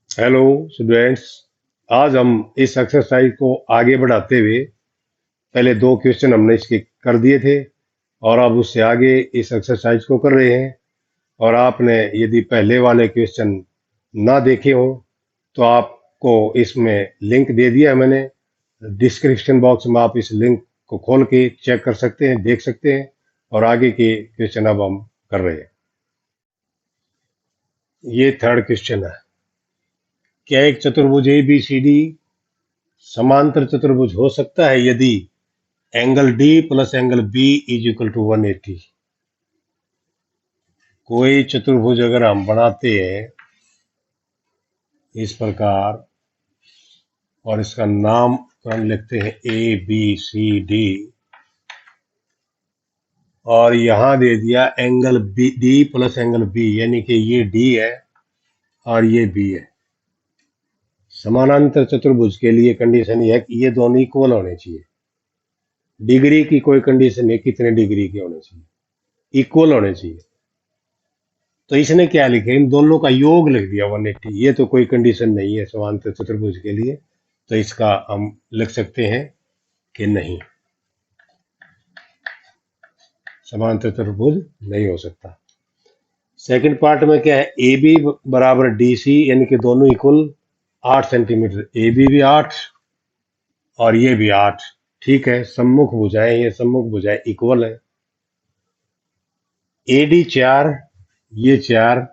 Hello students. आज हम इस एक्सरसाइज को आगे बढ़ाते हुए पहले दो क्वेश्चन हमने इसके कर दिए थे और अब उससे आगे इस एक्सरसाइज को कर रहे हैं। और आपने यदि पहले वाले क्वेश्चन ना देखे हो तो आपको इसमें लिंक दे दिया है मैंने। डिस्क्रिप्शन बॉक्स में आप इस लिंक को खोल के चेक कर सकते हैं, देख सकते हैं। और आगे के क्वेश्चन अब हम कर रहे हैं। ये थर्ड क्वेश्चन है। क्या एक चतुर्भुज ए बी सी डी समांतर चतुर्भुज हो सकता है यदि angle D plus angle B is equal to 180? कोई चतुर्भुज अगर हम बनाते हैं इस प्रकार और इसका नाम हम लिखते हैं ए बी सी डी, और यहां दे दिया angle B D plus angle B, यानी कि ये डी है और ये बी है। समानांतर चतुर्भुज के लिए कंडीशन ये है कि ये दोनों इक्वल होने चाहिए। डिग्री की कोई कंडीशन है, कितने डिग्री के होने चाहिए, इक्वल होने चाहिए। तो इसने क्या लिखा, इन दोनों का योग लिख दिया 180। ये तो कोई कंडीशन नहीं है समांतर चतुर्भुज के लिए, तो इसका हम लिख सकते हैं कि नहीं, समांतर चतुर्भुज नहीं हो सकता। सेकंड पार्ट में क्या है, ए बी बराबर डी सी, यानी कि दोनों इक्वल 8 सेंटीमीटर, ए बी भी 8 और ये भी 8। ठीक है, सम्मुख भुजाएं, ये सम्मुख भुजाएं इक्वल है। ए डी 4, ये 4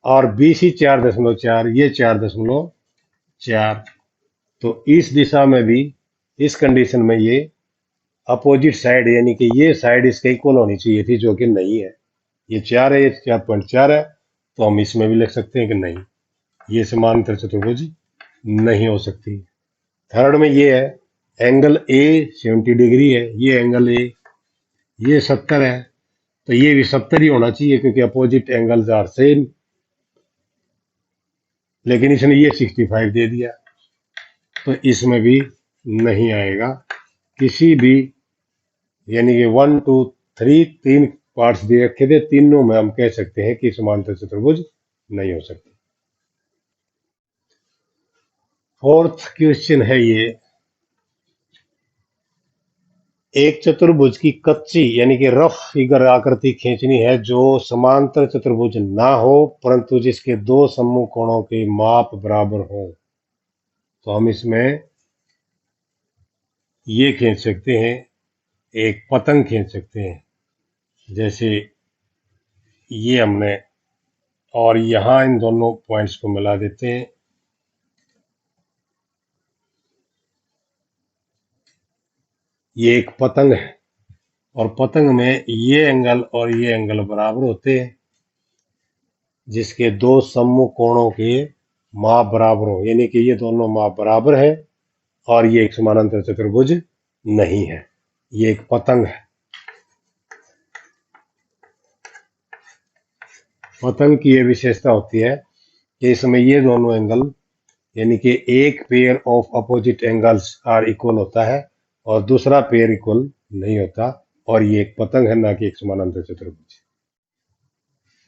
और बी सी 4.4, ये 4.4। तो इस दिशा में भी, इस कंडीशन में ये अपोजिट साइड यानी कि ये साइड इसके इक्वल होनी चाहिए थी, जो कि नहीं है। ये 4 है, ये 4.4 है, तो हम इसमें भी लिख सकते हैं कि नहीं, ये समांतर चतुर्भुज नहीं हो सकती। थर्ड में ये है, एंगल ए 70 डिग्री है, ये एंगल ए ये 70 है, तो ये भी 70 ही होना चाहिए क्योंकि अपोजिट एंगल्स आर सेम। लेकिन इसने ये 65 दे दिया, तो इसमें भी नहीं आएगा किसी भी, यानी कि 1 2 3 तीन पार्ट्स दे रखे थे, तीनों में हम कह सकते हैं कि समांतर चतुर्भुज नहीं हो सकते। फोर्थ क्वेश्चन है ये, एक चतुर्भुज की कच्ची यानी कि रफ फिगर आकृति खींचनी है जो समांतर चतुर्भुज ना हो परंतु जिसके दो सम्मुख कोणों के माप बराबर हो। तो हम इसमें ये खींच सकते हैं, एक पतंग खींच सकते हैं, जैसे ये हमने, और यहां इन दोनों पॉइंट्स को मिला देते हैं। ये एक पतंग है और पतंग में ये एंगल और ये एंगल बराबर होते हैं जिसके दो सम्मुख कोणों के माप बराबर हो, यानी कि ये दोनों माप बराबर है और ये एक समानांतर चतुर्भुज नहीं है, ये एक पतंग है। पतंग की ये विशेषता होती है कि इसमें ये दोनों एंगल, यानी कि एक pair of opposite angles are equal होता है और दूसरा पेयर इक्वल नहीं होता, और ये एक पतंग है, ना कि एक समानांतर चतुर्भुज।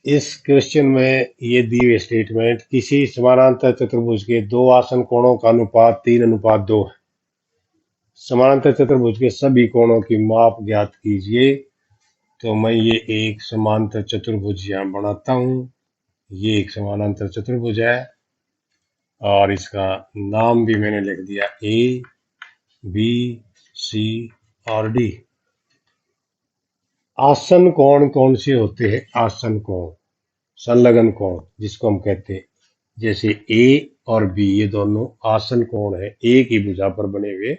इस क्वेश्चन में ये दी हुई स्टेटमेंट, किसी समानांतर चतुर्भुज के दो आसन कोणों का अनुपात 3:2 है। समानांतर चतुर्भुज के सभी कोणों की माप ज्ञात कीजिए। तो मैं ये एक समांतर चतुर्भुज यहाँ बनाता हूँ। ये एक समानांतर चतुर्भुज है और इसका नाम भी मैंने लिख दिया ए बी सी और डी। आसन कोण कौन से होते हैं? आसन कोण, संलग्न कोण जिसको हम कहते हैं, जैसे ए और बी ये दोनों आसन कोण है, एक ही भुजा पर बने हुए,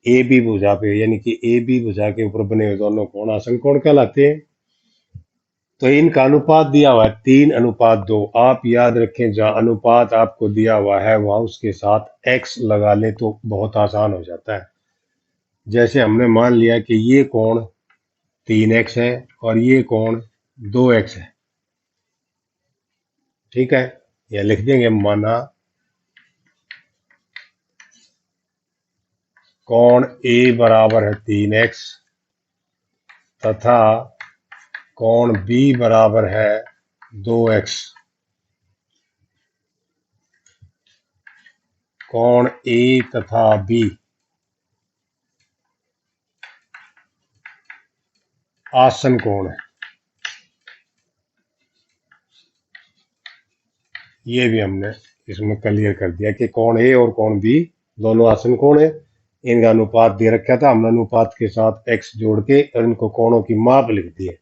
ए बी भुजा पे, यानी कि ए बी भुजा के ऊपर बने हुए दोनों कोण आसन कोण कहलाते हैं। तो इनका अनुपात दिया हुआ है 3:2। आप याद रखें, जहां अनुपात आपको दिया हुआ है वहां उसके साथ एक्स लगा ले तो बहुत आसान हो जाता है। जैसे हमने मान लिया कि ये कोण 3x है और ये कोण 2x है, ठीक है, या लिख देंगे, माना कोण ए बराबर है 3x तथा कोण बी बराबर है 2x। कोण ए तथा बी आसन कोण है, ये भी हमने इसमें क्लियर कर दिया कि कोण ए और कोण बी दोनों आसन कोण है। इनका अनुपात दे रखा था, हमने अनुपात के साथ एक्स जोड़ के और इनको कोणों की माप लिख दी है।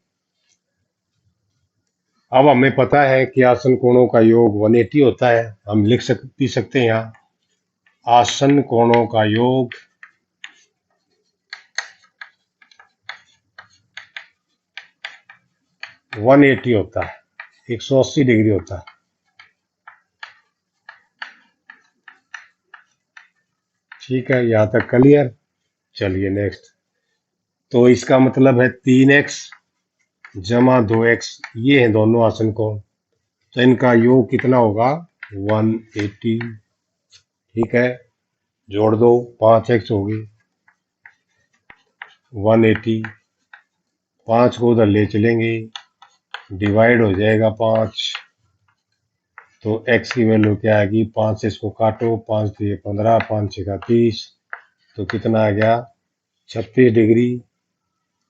अब हमें पता है कि आसन कोणों का योग 180 होता है। हम लिख भी सकते हैं यहाँ आसन कोणों का योग 180 होता है, 180 डिग्री होता है। ठीक है, यहां तक क्लियर। चलिए नेक्स्ट। तो इसका मतलब है 3x जमा 2x, ये है दोनों आसन कोण, तो इनका योग कितना होगा 180। ठीक है, जोड़ दो, 5x होगी 180, 5 को उधर ले चलेंगे, डिवाइड हो जाएगा 5, तो x की वैल्यू क्या आएगी, 5 से इसको काटो, 5 से 15, 5 से 30, तो कितना आ गया 36 डिग्री।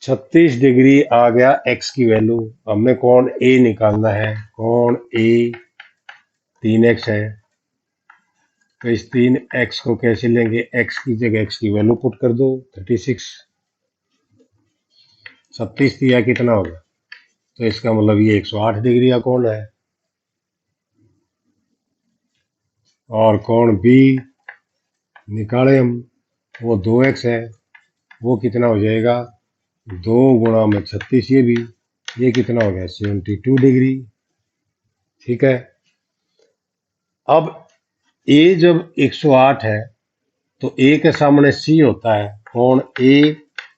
36 डिग्री आ गया x की वैल्यू। हमने कोण A निकालना है, कोण A 3x है, तो इस 3x को कैसे लेंगे, x की जगह x की वैल्यू पुट कर दो 36, 36 दिया कितना होगा, तो इसका मतलब ये 108 डिग्री का कोण है। और कोण B निकाले हम, वो 2x है, वो कितना हो जाएगा 2 गुणा में 36, ये कितना हो गया 72 डिग्री। ठीक है, अब A जब 108 है तो A के सामने C होता है, कोण A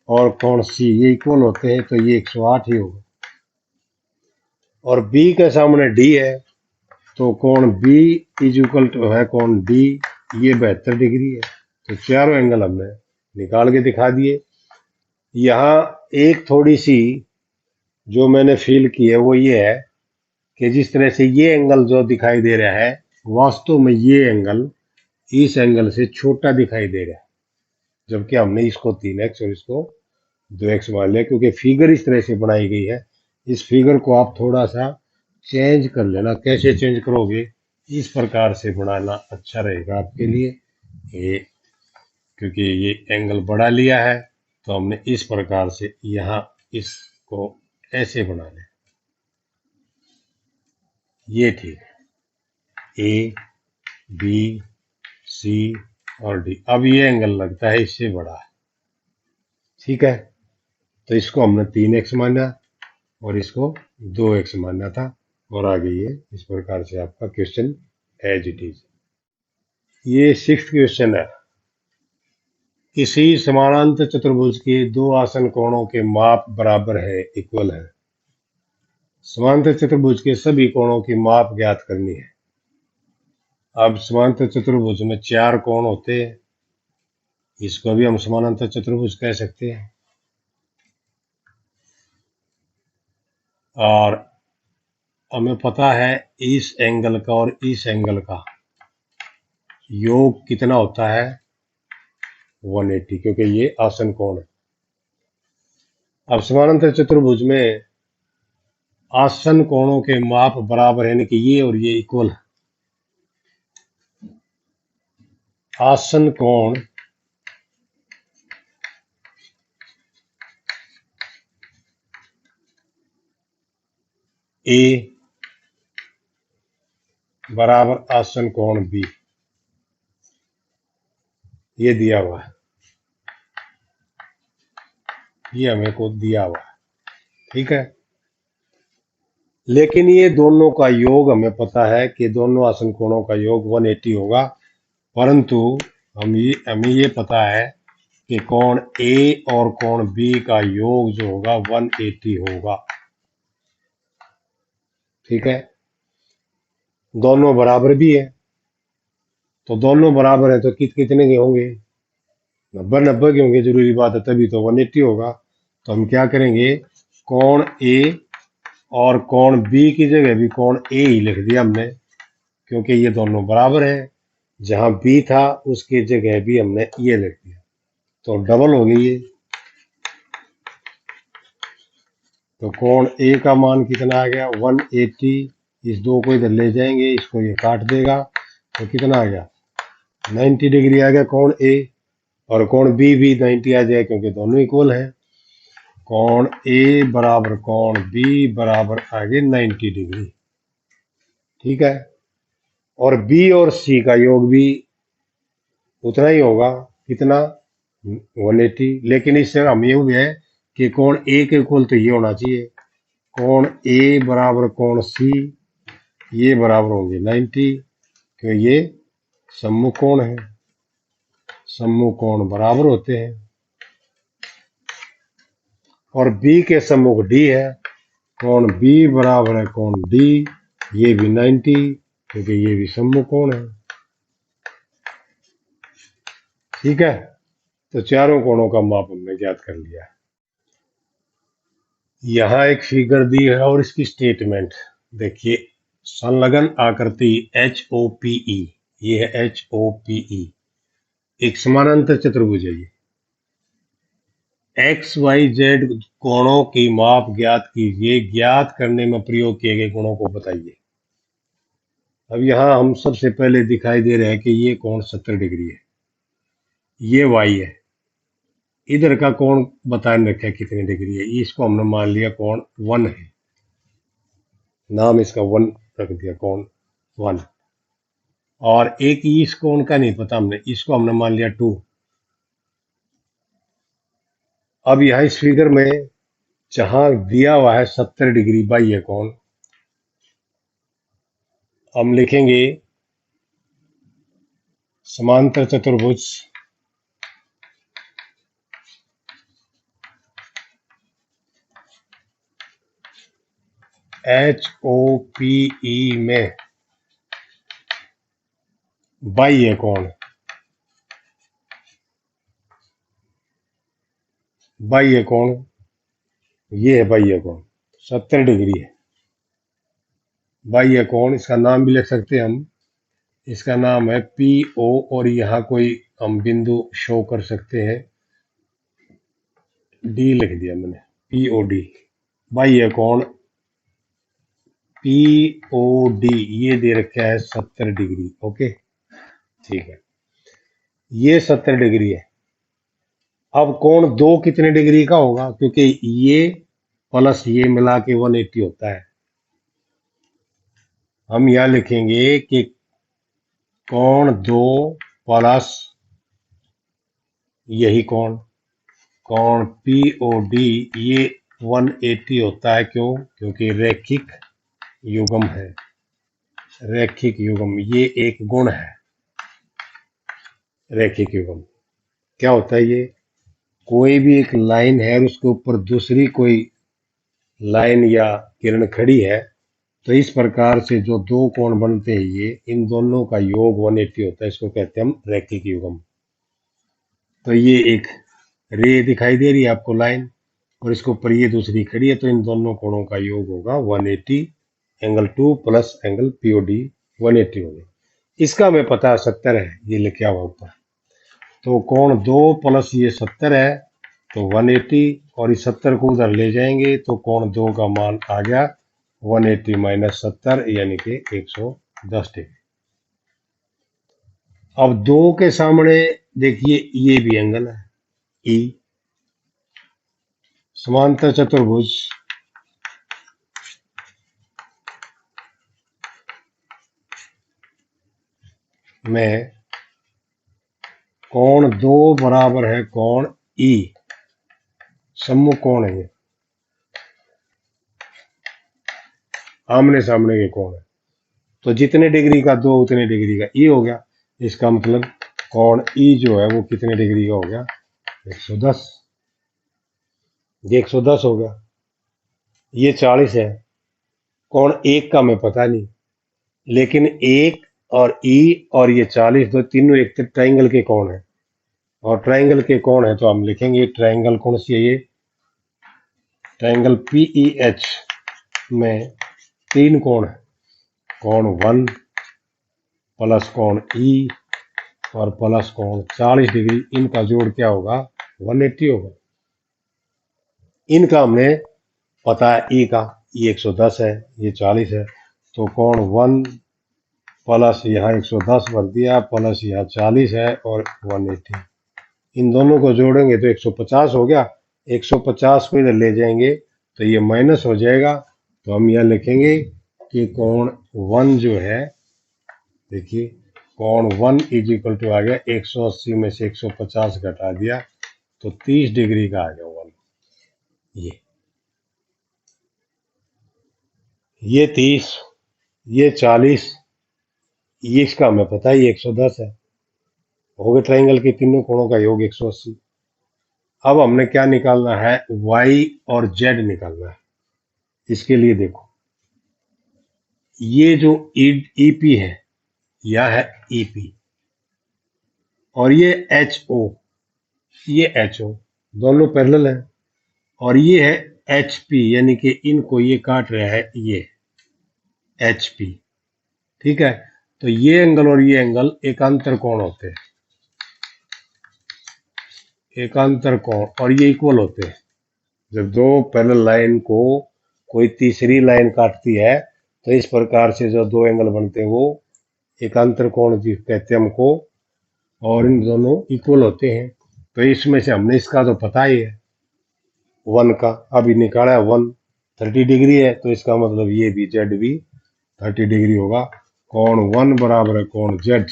और कोण C ये इक्वल होते हैं, तो ये 108 ही होगा। और B के सामने D है, तो कोण B इज इक्वल टू है कोण D, ये 72 डिग्री है। तो चारों एंगल हमने निकाल के दिखा दिए। यहाँ एक थोड़ी सी जो मैंने फील की है वो ये है कि जिस तरह से ये एंगल जो दिखाई दे रहा है, वास्तव में ये एंगल इस एंगल से छोटा दिखाई दे रहा है, जबकि हमने इसको 3x और इसको 2x मान लिया, क्योंकि फिगर इस तरह से बनाई गई है। इस फिगर को आप थोड़ा सा चेंज कर लेना। कैसे चेंज करोगे, इस प्रकार से बनाना अच्छा रहेगा आपके लिए। ये क्योंकि ये एंगल बड़ा लिया है, तो हमने इस प्रकार से यहाँ इसको ऐसे बनाना है, ये ठीक है। ए बी सी और डी, अब ये एंगल लगता है इससे बड़ा है। ठीक है, तो इसको हमने 3x माना और इसको 2x माना था, और आगे ये इस प्रकार से आपका क्वेश्चन एज इट इज। ये 6th क्वेश्चन है। किसी समानांतर चतुर्भुज के दो आसन कोणों के माप बराबर है, इक्वल है। समांतर चतुर्भुज के सभी कोणों की माप ज्ञात करनी है। अब समांतर चतुर्भुज में 4 कोण होते हैं, इसको भी हम समानांतर चतुर्भुज कह सकते हैं। और हमें पता है इस एंगल का और इस एंगल का योग कितना होता है 180, क्योंकि ये आसन कोण है। अब समानांतर चतुर्भुज में आसन कोणों के माप बराबर है, यानी कि ये और ये इक्वल है। आसन कोण ए बराबर आसन कोण बी, ये दिया हुआ है, ये हमें को दिया हुआ है। ठीक है, लेकिन ये दोनों का योग हमें पता है कि दोनों आसन कोणों का योग 180 होगा, परंतु हमें ये पता है कि कोण ए और कोण बी का योग जो होगा 180 होगा। ठीक है, दोनों बराबर भी है, तो दोनों बराबर है तो कितने के होंगे 90 के होंगे, जरूरी बात है, तभी तो 180 होगा। तो हम क्या करेंगे, कोण ए और कोण बी की जगह भी कोण ए ही लिख दिया हमने, क्योंकि ये दोनों बराबर है। जहां बी था उसकी जगह भी हमने ये लिख दिया, तो डबल हो गई ये। तो कोण ए का मान कितना आ गया 180। इस दो को इधर ले जाएंगे, इसको ये काट देगा, तो कितना आ गया 90 डिग्री आ गया कोण ए। और कोण बी भी 90 आ जाए क्योंकि दोनों इक्वल हैं। कोण ए बराबर कोण बी बराबर आ गए 90 डिग्री। ठीक है। और बी और सी का योग भी उतना ही होगा, कितना 180। लेकिन इससे हम ये हो गया है कि कोण ए के इक्वल तो ये होना चाहिए, कोण ए बराबर कोण सी, ये बराबर होंगे 90, क्योंकि ये सम्मुख कोण है, सम्मुख कोण बराबर होते हैं। और बी के सम्मुख डी है, कोण बी बराबर है कोण डी, ये भी 90, क्योंकि ये भी सम्मुख कोण है। ठीक है। तो चारों कोणों का माप हमने ज्ञात कर लिया। यहां एक फिगर दी है और इसकी स्टेटमेंट देखिए। संलग्न आकृति HOPE, ये है HOPE, एक समानांतर चतुर्भुज है। ये XYZ कोणों की माप ज्ञात कीजिए, ज्ञात करने में प्रयोग किए गए गुणों को बताइए। अब यहां हम सबसे पहले दिखाई दे रहे हैं कि ये कोण 70 डिग्री है, ये Y है, इधर का कोण बताने रखा है कितनी डिग्री है, इसको हमने मान लिया कोण 1 है, नाम इसका 1 रख दिया, कोण 1। और एक इस कोण का नहीं पता हमने, इसको हमने मान लिया 2। अब यहां इस फिगर में जहां दिया हुआ है 70 डिग्री बाह्य कोण, हम लिखेंगे समांतर चतुर्भुज HOPE में बाह्य कोण, बाह्य कोण ये है, बाह्य कोण 70 डिग्री है। बाह्य कोण इसका नाम भी लिख सकते हैं हम, इसका नाम है PO, और यहाँ कोई हम बिंदु शो कर सकते हैं, डी लिख दिया मैंने, POD। बाह्य कोण POD ये दे रखा है 70 डिग्री। ओके, ठीक है, ये 70 डिग्री है। अब कोण दो कितने डिग्री का होगा, क्योंकि ये प्लस ये मिला के 180 होता है। हम यहां लिखेंगे कि कोण दो प्लस यही कोण, कोण POD ये 180 होता है। क्यों? क्योंकि रैखिक युग्म है, रैखिक युग्म ये एक गुण है। रैखिक युग्म क्या होता है? ये कोई भी एक लाइन है और उसके ऊपर दूसरी कोई लाइन या किरण खड़ी है, तो इस प्रकार से जो दो कोण बनते हैं ये, इन दोनों का योग 180 होता है, इसको कहते हैं हम रैखिक युग्म। तो ये एक रे दिखाई दे रही है आपको लाइन, और इसके ऊपर ये दूसरी खड़ी है, तो इन दोनों कोणों का योग होगा 180, एंगल 2 प्लस एंगल POD 180 हो गया। इसका हमें पता 70 है, ये लिखा हुआ ऊपर। तो कोण दो प्लस ये 70 है, तो 180, और इस 70 को उधर ले जाएंगे तो कोण दो का मान आ गया 180 माइनस 70, यानी कि 110 डिग्री। अब दो के सामने देखिए ये भी एंगल है E। समांतर चतुर्भुज में कोण दो बराबर है कोण E, सम्मुख कोण है, ये आमने सामने के कोण है। तो जितने डिग्री का दो उतने डिग्री का E हो गया। इसका मतलब कोण E जो है वो कितने डिग्री का हो गया? 110। ये 110 हो गया। ये 40 है। कोण एक का हमें पता नहीं, लेकिन एक और E और ये 40 दो तीनों एक ट्राइंगल के कोण है, और ट्राइंगल के कोण है तो हम लिखेंगे ट्राइंगल कौन सी है? ये ट्राइंगल PEH में तीन कोण है, कोण 1 प्लस कोण E और प्लस कोण 40 डिग्री, इनका जोड़ क्या होगा 180 होगा। इनका हमने पता है ई का, ये 110 है, ये 40 है, तो कोण 1 प्लस यहाँ 110 भर दिया प्लस यहाँ 40 है और 180, इन दोनों को जोड़ेंगे तो 150 हो गया। 150 को इधर ले जाएंगे तो ये माइनस हो जाएगा, तो हम यह लिखेंगे कि कोण 1 जो है, देखिए कोण 1 इज इक्वल टू आ गया 180 में से 150 घटा दिया तो 30 डिग्री का आ गया 1। ये 30, ये 40, ये इसका हमें पता है ये 110 है, हो गए ट्राइंगल के तीनों कोणों का योग 180। अब हमने क्या निकालना है, y और z निकालना है। इसके लिए देखो, ये जो ईपी है यह है ईपी और ये HO, ये HO दोनों पैरेलल है, और ये है HP, यानी कि इनको ये काट रहा है ये HP, ठीक है। तो ये एंगल और ये एंगल एकांतर कोण होते हैं, एकांतर कोण, और ये इक्वल होते हैं। जब दो पैरेलल लाइन को कोई तीसरी लाइन काटती है तो इस प्रकार से जो दो एंगल बनते हैं वो एकांतर कोण कहते हैं हमको, और इन दोनों इक्वल होते हैं। तो इसमें से हमने इसका तो पता ही है 1 का, अभी निकाला है 1 30 डिग्री है, तो इसका मतलब ये भी जेड भी 30 डिग्री होगा। कोण 1 बराबर है कोण जेड,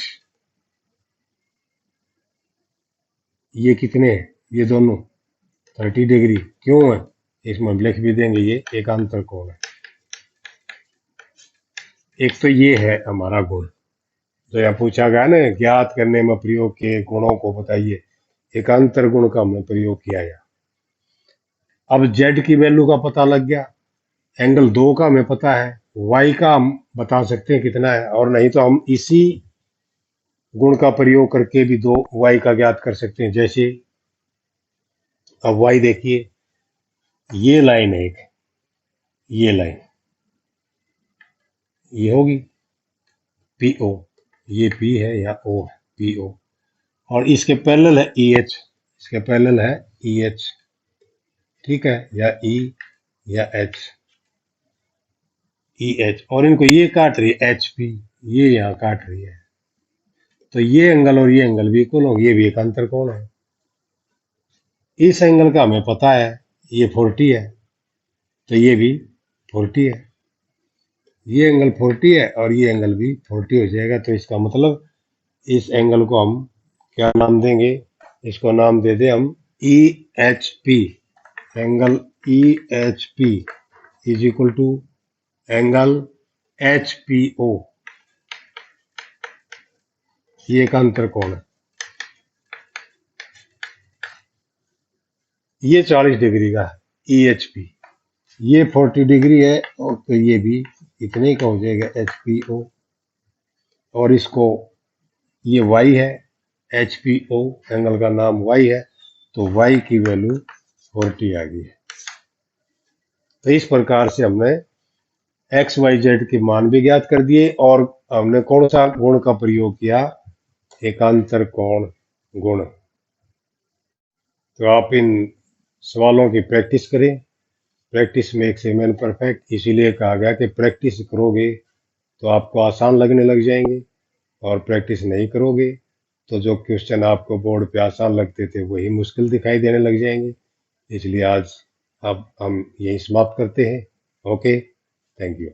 ये कितने हैं, ये दोनों 30 डिग्री क्यों है, इसमें हम लिख भी देंगे ये एकांतर कोण है। एक तो ये है हमारा गुण, तो यह पूछा गया ना ज्ञात करने में प्रयोग के गुणों को बताइए, एकांतर गुण का हमने प्रयोग किया है। अब z की वैल्यू का पता लग गया, एंगल 2 का हमें पता है, y का हम बता सकते हैं कितना है, और नहीं तो हम इसी गुण का प्रयोग करके भी 2y का ज्ञात कर सकते हैं। जैसे अब y देखिए, ये लाइन है एक, ये लाइन ये होगी PO, ये P है या O है PO, और इसके पैरेलल है EH, इसके पैरेलल है EH, ठीक है, या E या H, EH, और इनको ये काट रही है HP, ये यहाँ काट रही है, तो ये एंगल और ये एंगल भी इक्वल होंगे, ये भी एकांतर कोण है। इस एंगल का हमें पता है ये 40 है, तो ये भी 40 है, ये एंगल 40 है और ये एंगल भी 40 हो जाएगा। तो इसका मतलब इस एंगल को हम क्या नाम देंगे, इसको नाम दे दे हम EHP, angle EHP is equal to angle HPO, ये एकांतर कोण है। ये 40 डिग्री का है EHP, ये 40 डिग्री है, और तो ये भी इतने का हो जाएगा HPO, और इसको ये y है, HPO एंगल का नाम y है, तो y की वैल्यू 40 आ गई है। तो इस प्रकार से हमने x y z के मान भी ज्ञात कर दिए, और हमने कौन सा गुण का प्रयोग किया, एकांतर कोण गुण। तो आप इन सवालों की प्रैक्टिस करें, practice makes a man perfect, इसीलिए कहा गया कि प्रैक्टिस करोगे तो आपको आसान लगने लग जाएंगे, और प्रैक्टिस नहीं करोगे तो जो क्वेश्चन आपको बोर्ड पे आसान लगते थे वही मुश्किल दिखाई देने लग जाएंगे। इसलिए आज अब हम यही समाप्त करते हैं। Okay, thank you.